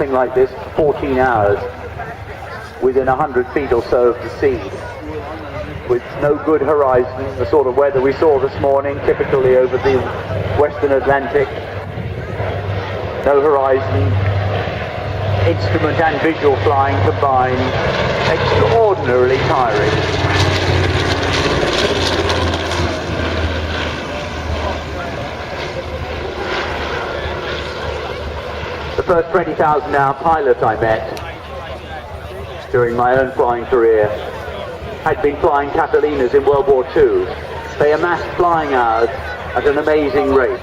something like this for 14 hours within 100 feet or so of the sea, with no good horizon, the sort of weather we saw this morning, typically over the Western Atlantic. No horizon, instrument and visual flying combined, extraordinarily tiring. The first 20,000 hour pilot I met during my own flying career had been flying Catalinas in World War II. They amassed flying hours at an amazing rate.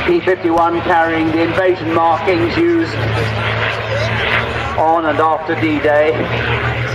P51 carrying the invasion markings used on and after D-Day.